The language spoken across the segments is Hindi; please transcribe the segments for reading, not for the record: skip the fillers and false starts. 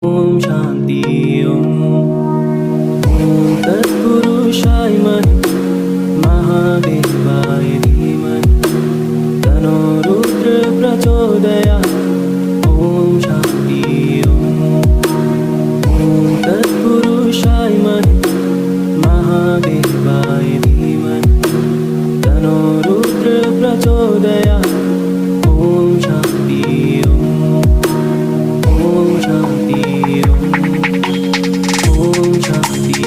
ओम शांति ओम तत्पुरुषाय महादेवाय धीमहि तन्नो रुद्र प्रचोदयात्। ओम शांति ओम तत्पुरुषाय महादेवाय धीमहि तन्नो रुद्र प्रचोदयात्। ओम शांति ओम शांति ओम शांति।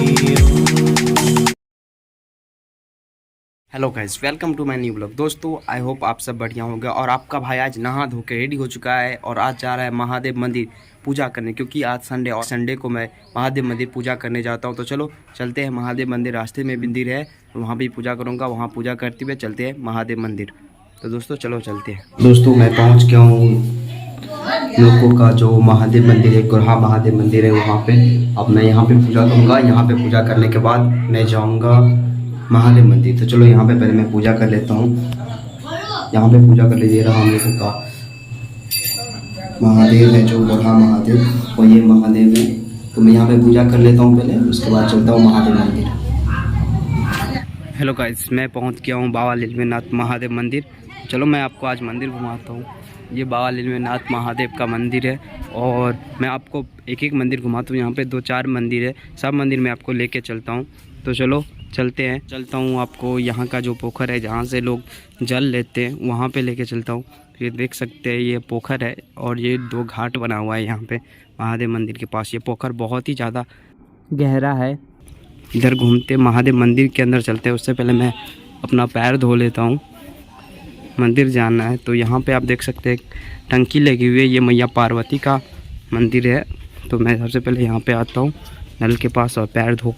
Hello guys, welcome to my new blog. दोस्तों, आई होप आप सब बढ़िया होंगे। और आपका भाई आज नहा धो के रेडी हो चुका है और आज जा रहा है महादेव मंदिर पूजा करने, क्योंकि आज संडे और संडे को मैं महादेव मंदिर पूजा करने जाता हूं। तो चलो चलते हैं महादेव मंदिर। रास्ते में मंदिर है, वहां भी पूजा करूंगा। वहां पूजा करते हुए चलते हैं महादेव मंदिर। तो दोस्तों चलो चलते हैं। दोस्तों, मैं पहुँच गया हूँ लोगों का जो महादेव मंदिर है, गुरहा महादेव मंदिर है, वहाँ पे। अब मैं यहाँ पे पूजा करूँगा। यहाँ पे पूजा करने के बाद मैं जाऊँगा महादेव मंदिर। तो चलो यहाँ पे पहले मैं पूजा कर लेता हूँ। यहाँ पे पूजा कर लीजिए। रहा हम लोगों का महादेव है जो गुरहा महादेव, और ये महादेव है। तो मैं यहाँ पे पूजा कर लेता हूँ पहले, उसके बाद चलता हूँ महादेव मंदिर। हेलो गाइस, मैं पहुँच गया हूँ बाबा लीलनाथ महादेव मंदिर। चलो मैं आपको आज मंदिर घुमाता हूँ। ये बाबा लीलनाथ महादेव का मंदिर है और मैं आपको एक एक मंदिर घुमाता हूँ। यहाँ पे 2-4 मंदिर है, सब मंदिर मैं आपको लेके चलता हूँ। तो चलो चलते हैं। चलता हूँ आपको यहाँ का जो पोखर है जहाँ से लोग जल लेते हैं, वहाँ पे लेके चलता हूँ। ये देख सकते हैं, ये पोखर है और ये 2 घाट बना हुआ है यहाँ पे महादेव मंदिर के पास। ये पोखर बहुत ही ज़्यादा गहरा है। इधर घूमते महादेव मंदिर के अंदर चलते हैं। उससे पहले मैं अपना पैर धो लेता हूँ। मंदिर जाना है तो यहाँ पे आप देख सकते हैं टंकी लगी हुई है। ये मैया पार्वती का मंदिर है। तो मैं सबसे पहले यहाँ पे आता हूँ नल के पास और पैर धो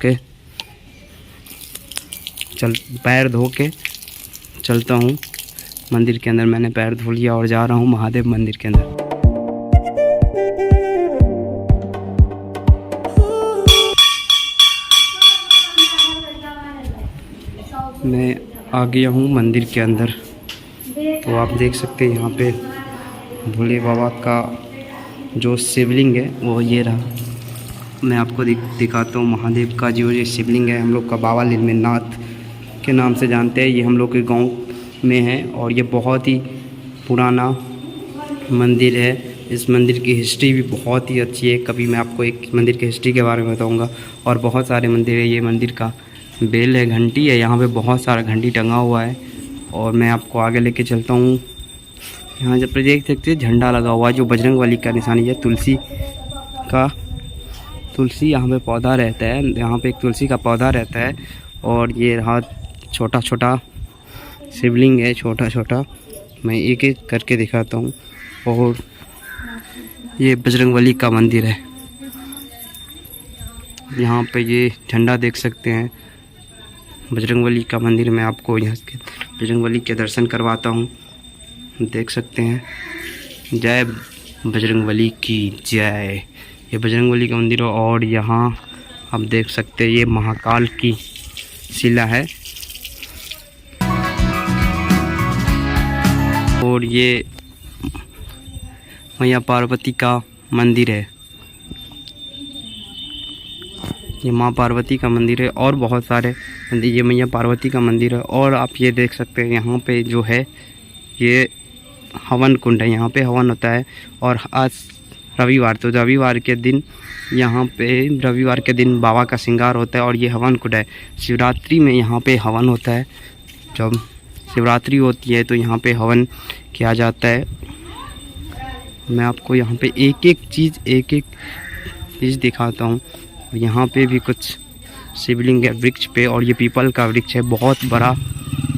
के चलता हूँ मंदिर के अंदर। मैंने पैर धो लिया और जा रहा हूँ महादेव मंदिर के अंदर। मैं आ गया हूँ मंदिर के अंदर। तो आप देख सकते हैं यहाँ पे भोले बाबा का जो शिवलिंग है वो ये रहा। मैं आपको दिखाता हूँ महादेव का जो ये शिवलिंग है। हम लोग का बाबा लीलनाथ के नाम से जानते हैं। ये हम लोग के गांव में है और ये बहुत ही पुराना मंदिर है। इस मंदिर की हिस्ट्री भी बहुत ही अच्छी है। कभी मैं आपको एक मंदिर की हिस्ट्री के बारे में बताऊँगा। और बहुत सारे मंदिर है। ये मंदिर का बेल है, घंटी है, यहाँ पे बहुत सारा घंटी टंगा हुआ है। और मैं आपको आगे लेके चलता हूँ। यहाँ जब देख सकते हैं झंडा लगा हुआ है जो बजरंगबली का निशानी है। तुलसी यहाँ पे पौधा रहता है। यहाँ पे एक तुलसी का पौधा रहता है। और ये रहा छोटा छोटा शिवलिंग है, छोटा छोटा। मैं एक एक करके दिखाता हूँ। और ये बजरंगबली का मंदिर है। यहाँ पे ये झंडा देख सकते हैं, बजरंगबली का मंदिर। मैं आपको यहाँ के बजरंगबली के दर्शन करवाता हूँ। देख सकते हैं, जय बजरंगबली की जय। ये बजरंगबली का मंदिर है। और यहाँ आप देख सकते हैं ये महाकाल की शिला है। और ये मैया पार्वती का मंदिर है। ये माँ पार्वती का मंदिर है। और बहुत सारे मंदिर। ये मैया पार्वती का मंदिर है। और आप ये देख सकते हैं यहाँ पे जो है ये हवन कुंड है। यहाँ पे हवन होता है। और आज रविवार, तो रविवार के दिन बाबा का श्रृंगार होता है और ये हवन कुंड है। शिवरात्रि में यहाँ पे हवन होता है। जब शिवरात्रि होती है तो यहाँ पे हवन किया जाता है। मैं आपको यहाँ पे एक एक चीज़ दिखाता हूँ। यहाँ पे भी कुछ शिवलिंग है वृक्ष पे। और ये पीपल का वृक्ष है, बहुत बड़ा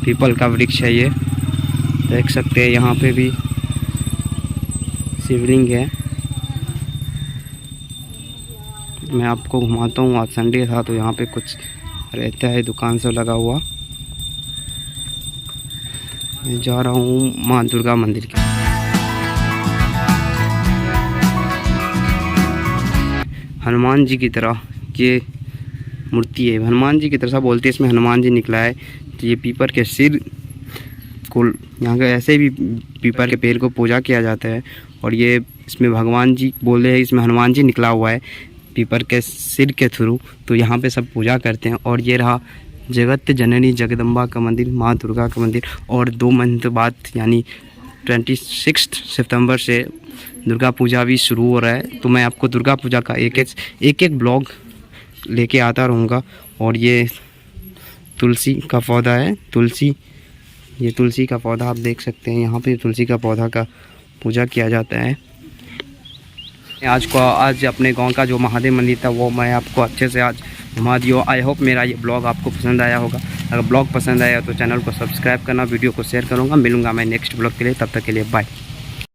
पीपल का वृक्ष है। ये देख सकते हैं, यहाँ पे भी शिवलिंग है। मैं आपको घुमाता हूँ। आज संडे था तो यहाँ पे कुछ रहता है दुकान से लगा हुआ। मैं जा रहा हूँ माँ दुर्गा मंदिर के। हनुमान जी की तरह ये मूर्ति है। हनुमान जी की तरह बोलते हैं, इसमें हनुमान जी निकला है। तो ये पीपर के सिर को यहाँ का ऐसे भी पीपर के पेड़ को पूजा किया जाता है। और ये इसमें भगवान जी बोले हैं, इसमें हनुमान जी निकला हुआ है पीपर के सिर के थ्रू, तो यहाँ पे सब पूजा करते हैं। और ये रहा जगत जननी जगदम्बा का मंदिर, माँ दुर्गा का मंदिर। और 2 महीने बाद यानी 26 सितंबर से दुर्गा पूजा भी शुरू हो रहा है, तो मैं आपको दुर्गा पूजा का एक ब्लॉग लेके आता रहूँगा। और ये तुलसी का पौधा है, ये तुलसी का पौधा आप देख सकते हैं, यहाँ पे तुलसी का पौधा का पूजा किया जाता है। आज अपने गांव का जो महादेव मंदिर था वो मैं आपको अच्छे से आज घुमा दिया। आई होप मेरा ये ब्लॉग आपको पसंद आया होगा। अगर ब्लॉग पसंद आया तो चैनल को सब्सक्राइब करना, वीडियो को शेयर करूँगा। मिलूँगा मैं नेक्स्ट ब्लॉग के लिए, तब तक के लिए बाय।